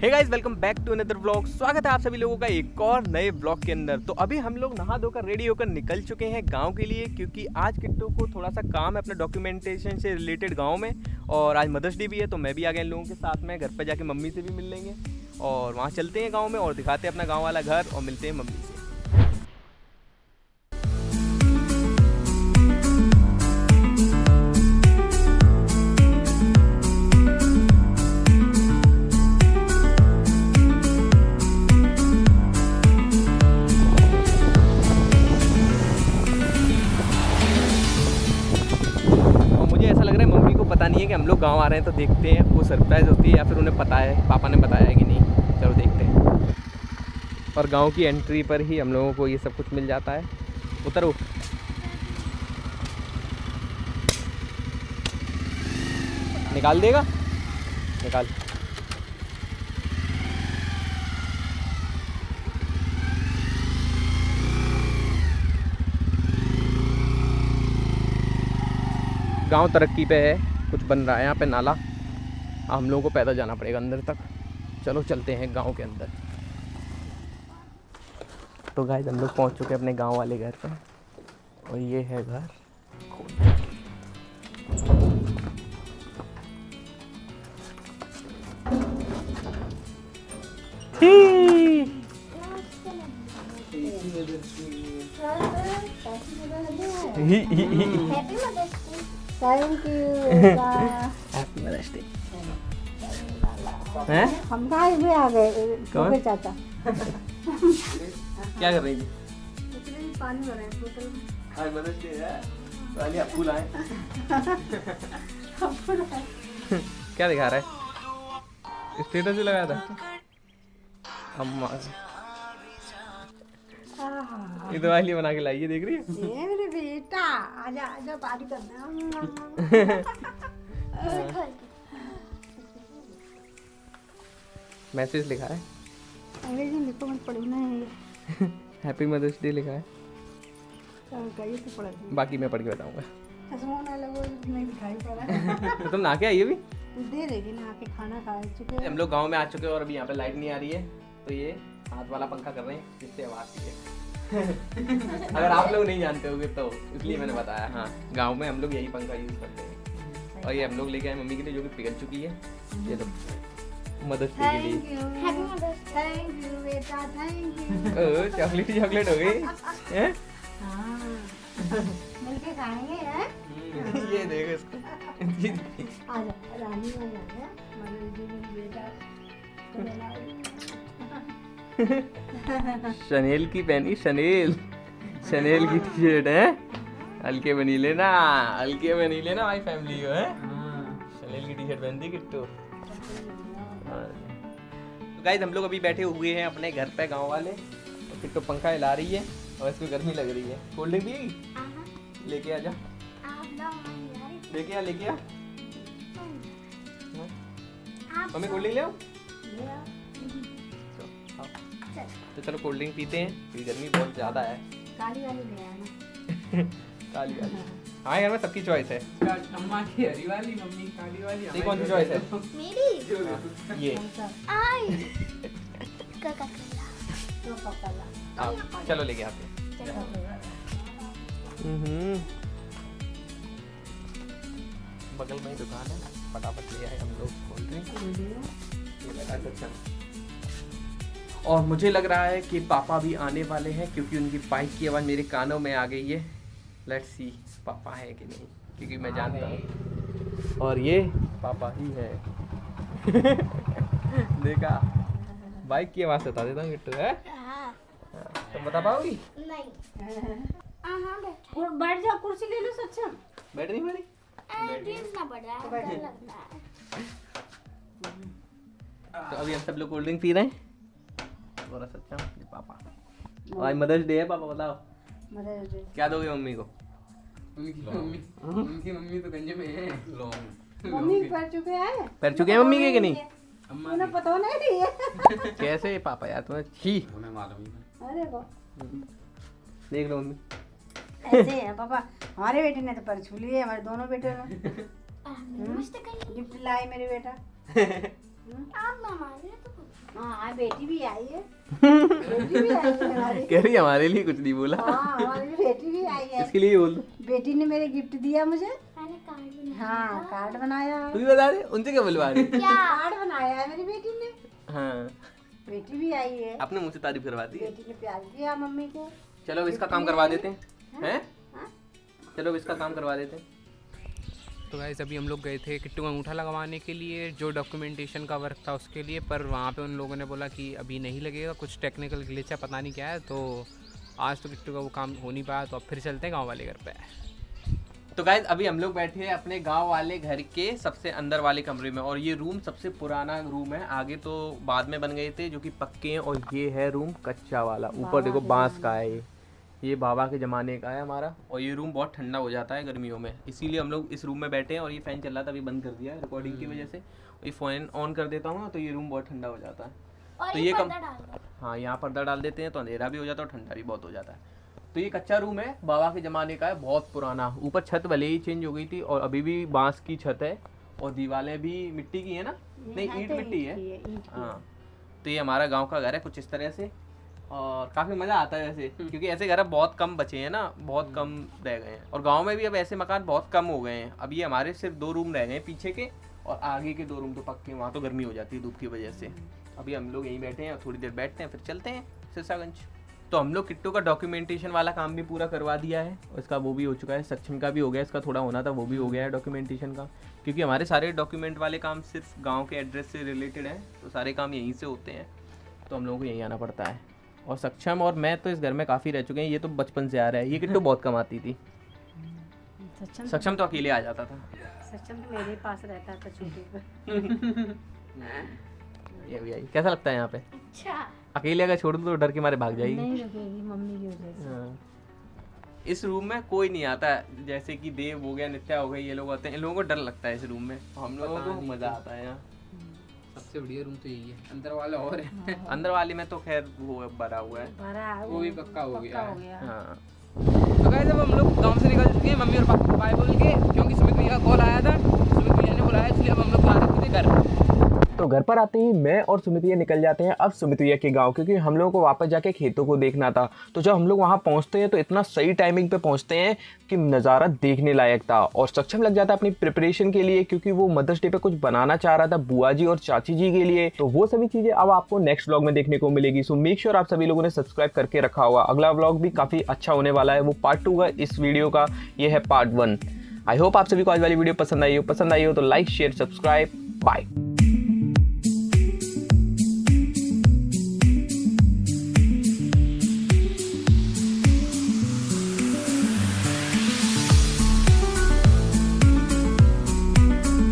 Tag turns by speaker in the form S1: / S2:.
S1: Hey guys, welcome back to another vlog. स्वागत है आप सभी लोगों का एक और नए व्लॉग के अंदर। तो अभी हम लोग नहा धोकर रेडी होकर निकल चुके हैं गांव के लिए, क्योंकि आज किट्टू को थोड़ा सा काम है अपने डॉक्यूमेंटेशन से रिलेटेड गांव में। और आज मदर्स डे भी है, तो मैं भी आ गया इन लोगों के साथ में। घर पर जाके मम्मी से भी मिल लेंगे और वहाँ चलते हैं गाँव में और दिखाते हैं अपना गाँव वाला घर और मिलते हैं मम्मी से। ऐसा लग रहा है मम्मी को पता नहीं है कि हम लोग गांव आ रहे हैं, तो देखते हैं वो सरप्राइज़ होती है या फिर उन्हें पता है, पापा ने बताया है कि नहीं। चलो देखते हैं। और गांव की एंट्री पर ही हम लोगों को ये सब कुछ मिल जाता है। उतरो। निकाल देगा, निकाल। गांव तरक्की पे है, कुछ बन रहा है यहाँ पे नाला। हम लोगों को पैदल जाना पड़ेगा अंदर तक। चलो चलते हैं गांव के अंदर। तो गाइस हम लोग पहुँच चुके हैं अपने गांव वाले घर पे और ये है घर।
S2: Thank you.
S1: Happy mother's day.
S2: हम गाय में आ गए।
S1: कौन?
S2: चाचा
S1: क्या कर रही थी?
S2: पानी भरा है बोतल में।
S1: आज मदर्स डे है, पहले आप फूल आए। क्या दिखा रहा है? स्टेटस भी लगाया था अम्मा। ये दवाई बना के लाइए, देख रही है?
S2: ये मेरे बेटा, आजा आजा पानी करना।
S1: मैसेज लिखा है,
S2: अंग्रेजी में लिखो, मत पढ़ना है।
S1: हैप्पी मदर्स डे लिखा है।
S2: कहीं तो पढ़ा
S1: बाकी मैं पढ़ के बताऊंगा।
S2: चश्मा ना लगो, नहीं दिखाई पड़ा।
S1: तो तुम नहा के आई अभी?
S2: दे देगी ना, आके खाना खा चुके।
S1: हम लोग गांव में आ चुके हैं और अभी यहाँ पे लाइट नहीं आ रही है, तो ये हाथ वाला पंखा कर रहे हैं जिससे आवाज है। अगर आप लोग नहीं जानते होंगे तो इसलिए मैंने बताया। हाँ, गांव में हम लोग यही पंखा यूज करते हैं। और ये हम लोग लेके आए मम्मी के लिए, जो कि पिघल चुकी है। ये लो मदर्स डे के लिए।
S2: थैंक यू बेटा, थैंक यू।
S1: चॉकलेट चॉकलेट हो गई हैं?
S2: मिलके खाएंगे हैं।
S1: ये देखो इसको।
S2: आजा रानी में आजा, मदर जी में बेटा।
S1: शनेल की पहनी, शनेल की टी शर्ट है। हल्के में नहीं लेना, हल्के में नहीं लेना भाई, फैमिली को है। शनेल की टी शर्ट पहनती किट्टू। तो गाइस हम लोग अभी बैठे हुए हैं अपने घर पे गांव वाले, और किट्टू पंखा हिला रही है और इसको गर्मी लग रही है। कोल्ड ड्रिंक पिएगी? लेके आ जा, लेके आ, लेके आ। मम्मी कोल्ड ड्रिंक ले आओ। तो चलो कोल्ड ड्रिंक पीते हैं, क्योंकि गर्मी बहुत ज़्यादा है।
S2: काली वाली ले आना।
S1: काली वाली। हाँ यार, मैं सबकी चॉइस है।
S3: अम्मा की हरी वाली, मम्मी काली वाली।
S1: ये कौन सी चॉइस है?
S4: मेरी
S1: हाँ, ये।
S4: आई
S2: तो पकड़ा।
S1: हाँ, चलो लेके आते हैं। बगल में ही दुकान है, फटाफट ले आए हम लोग कोल्ड ड्रिंक। ये लगा अच्छा। और मुझे लग रहा है कि पापा भी आने वाले हैं, क्योंकि उनकी बाइक की आवाज़ मेरे कानों में आ गई है। लेट्स सी पापा है कि नहीं, क्योंकि मैं जानता हूँ। और ये पापा ही है। देखा, बाइक की आवाज़ बता देता हूँ किट्टू है। तुम बता पाओगी?
S4: नहीं।
S2: बैठ जाओ, कुर्सी ले लो। सच्चा
S1: बैठ नहीं पारी?
S4: ड्रीम्स ना पड़ रहा है, डर लगता है।
S1: तो अभी हम सब लोग कोल्ड ड्रिंक पी रहे हैं। बोला सच्चा ये पापा। आज मदर्स डे है, पापा बताओ
S2: मदर जी
S1: क्या दोगे मम्मी को?
S3: उनकी मम्मी तो गंजे में है।
S2: मम्मी पैर चुके हैं।
S1: पैर चुके हैं मम्मी के कि नहीं?
S2: उन्हें पता नहीं है।
S1: कैसे पापा यार, तुम्हें छी।
S3: हमें मालूम ही
S2: अरे वो
S1: देख लो मम्मी।
S2: ऐसे है पापा। हमारे बेटे ने तो पैर छू लिए, हमारे दोनों बेटे ने।
S4: नमस्ते कहिए।
S2: गिफ्ट लाई मेरे बेटा।
S4: आप ना मारे तो
S2: हाँ बेटी भी आई है, बेटी भी आई है हमारी।
S1: कह रही हमारे लिए कुछ नहीं बोला।
S2: हाँ हमारी बेटी भी आई है।
S1: इसके लिए बोल दो।
S2: बेटी ने मेरे गिफ्ट दिया मुझे।
S4: मैंने कार्ड बनाया
S2: हाँ कार्ड बनाया है।
S1: तू भी बता दे, उनसे क्या बुलवा रही?
S4: क्या
S2: कार्ड बनाया है मेरी बेटी ने।
S1: हाँ,
S2: बेटी भी आई है।
S1: अपने मुंह से तारीफ करवा दी।
S2: बेटी ने प्यार किया मम्मी को।
S1: चलो अब इसका काम करवा देते हैं, हैं?
S2: हाँ?
S1: चलो अब इसका काम करवा देते हैं।
S3: तो गाइस अभी हम लोग गए थे किट्टू का अंगूठा लगवाने के लिए, जो डॉक्यूमेंटेशन का वर्क था उसके लिए, पर वहाँ पे उन लोगों ने बोला कि अभी नहीं लगेगा, कुछ टेक्निकल ग्लिच है, पता नहीं क्या है। तो आज तो किट्टू का वो काम हो नहीं पाया, तो अब फिर चलते हैं गाँव वाले घर पे।
S1: तो गाइस अभी हम लोग बैठे हैं अपने गांव वाले घर के सबसे अंदर वाले कमरे में, और ये रूम सबसे पुराना रूम है। आगे तो बाद में बन गए थे जो कि पक्के हैं, और ये है रूम कच्चा वाला। ऊपर देखो बांस का है, ये बाबा के ज़माने का है हमारा। और ये रूम बहुत ठंडा हो जाता है गर्मियों में, इसीलिए हम लोग इस रूम में बैठे हैं। और ये फ़ैन चल रहा था, अभी बंद कर दिया रिकॉर्डिंग की वजह से। ये फ़ैन ऑन कर देता हूँ तो ये रूम बहुत ठंडा हो जाता है।
S4: और
S1: तो
S4: ये
S1: ये कम,
S4: पर्दा डाल दो।
S1: हाँ यहाँ पर्दा डाल देते हैं तो अंधेरा भी हो जाता है और ठंडा भी बहुत हो जाता है। तो ये कच्चा रूम है, बाबा के ज़माने का है, बहुत पुराना। ऊपर छत भले ही चेंज हो गई थी और अभी भी बांस की छत है, और दीवारें भी मिट्टी की है ना, नहीं ईंट मिट्टी है। हाँ, तो ये हमारा गांव का घर है कुछ इस तरह से, और काफ़ी मज़ा आता है वैसे, क्योंकि ऐसे घर अब बहुत कम बचे हैं ना, बहुत कम रह गए हैं। और गांव में भी अब ऐसे मकान बहुत कम हो गए हैं। अब ये हमारे सिर्फ 2 रूम रह गए हैं, पीछे के, और आगे के 2 रूम तो पक्के। वहाँ तो गर्मी हो जाती है धूप की वजह से। अभी हम लोग यहीं बैठे हैं, थोड़ी देर बैठते हैं फिर चलते हैं सिरसागंज। तो हम लोग किट्टू का डॉक्यूमेंटेशन वाला काम भी पूरा करवा दिया है, उसका वो भी हो चुका है। सक्षम का भी हो गया, इसका थोड़ा होना था, वो भी हो गया है डॉक्यूमेंटेशन का। क्योंकि हमारे सारे डॉक्यूमेंट वाले काम सिर्फ गांव के एड्रेस से रिलेटेड हैं, तो सारे काम यहीं से होते हैं, तो हम लोगों को यहीं आना पड़ता है। और सक्षम और मैं तो इस घर में काफ़ी रह चुके हैं, ये तो बचपन से आ रहा है। ये किट्टू बहुत कम आती थी, सक्षम तो अकेले आ जाता था।
S2: सक्षम तो मेरे पास रहता था छुट्टी पर।
S1: ये भी आई, कैसा लगता है यहाँ पे?
S4: अच्छा
S1: अकेले अगर छोड़ दूँ तो डर के मारे भाग जाएगी।
S2: नहीं रुकेगी मम्मी की वजह से।
S1: हाँ। इस रूम में कोई नहीं आता, जैसे कि देव हो गया, नित्या हो गई, ये लोग आते हैं, इन लोगों को डर लगता है इस रूम में। हम लोगों को मजा आता है यहाँ।
S3: सबसे बढ़िया रूम तो यही है, अंदर वाला और है।
S1: अंदर वाले में तो खैर वो भरा हुआ है।
S2: भरा
S3: वो भी पक्का हो गया
S2: हो
S3: है।
S2: गया।
S1: हाँ,
S3: तो गाइस अब हम लोग गांव से निकल चुके हैं, मम्मी और पापा को बाय बोल के, क्योंकि सुमित भैया का कॉल आया था, सुमित भैया ने बुलाया, इसलिए अब हम लोग जा रहे थे घर।
S1: तो घर पर आते ही मैं और सुमित भैया निकल जाते हैं अब सुमित भैया के गांव, क्योंकि हम लोगों को वापस जाके खेतों को देखना था। तो जब हम लोग वहां पहुंचते हैं तो इतना सही टाइमिंग पे पहुंचते हैं कि नज़ारा देखने लायक था। और सक्षम लग जाता है अपनी प्रिपरेशन के लिए, क्योंकि वो मदर्स डे पे कुछ बनाना चाह रहा था बुआ जी और चाची जी के लिए। तो वो सभी चीज़ें अब आपको नेक्स्ट व्लॉग में देखने को मिलेगी। सो मेक श्योर आप सभी लोगों ने सब्सक्राइब करके रखा होगा। अगला व्लॉग भी काफ़ी अच्छा होने वाला है, वो पार्ट 2 का इस वीडियो का, ये है पार्ट 1। आई होप आप सभी को आज वाली वीडियो पसंद आई हो तो लाइक शेयर सब्सक्राइब। बाय।